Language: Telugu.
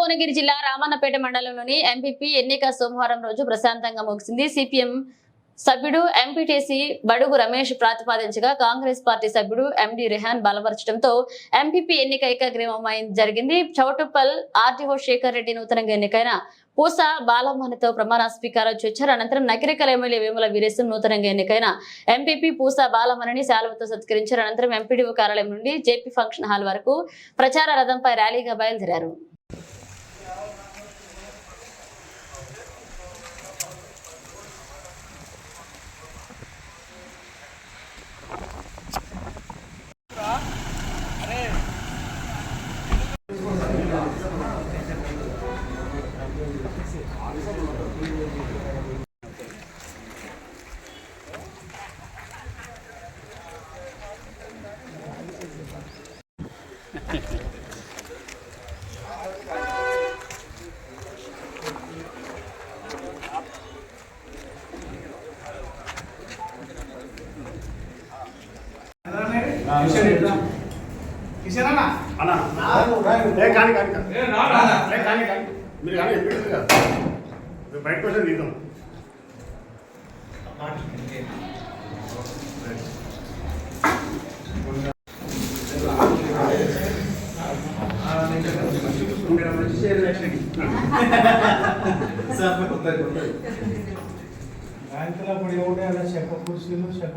భువనగిరి జిల్లా రామన్నపేట మండలంలోని ఎంపీపీ ఎన్నిక సోమవారం రోజు ప్రశాంతంగా ముగిసింది. సిపిఎం సభ్యుడు ఎంపీటీసీ బడుగు రమేష్ ప్రతిపాదించగా కాంగ్రెస్ పార్టీ సభ్యుడు ఎండి రెహాన్ బలపరచడంతో ఎంపీపీ ఎన్నిక ఏకగ్రీవం జరిగింది. చౌటుప్పల్ ఆర్టీఓ శేఖర్ రెడ్డి నూతనంగా ఎన్నికైన పూసా బాలమ్మతో ప్రమాణ స్వీకారం చేశారు. అనంతరం నకిరేకల్ ఎమ్మెల్యే వేముల వీరేశం నూతనంగా ఎన్నికైన ఎంపీపీ పూసా బాలమ్మని శాలువతో సత్కరించారు. అనంతరం ఎంపీడీఓ కార్యాలయం నుండి జేపీ ఫంక్షన్ హాల్ వరకు ప్రచార రథంపై ర్యాలీగా బయలుదేరారు. బయట కోసం తీద్దాం. బ్యాంకులో పడి ఉండే అలా చెక్క కుర్చీలు చెక్క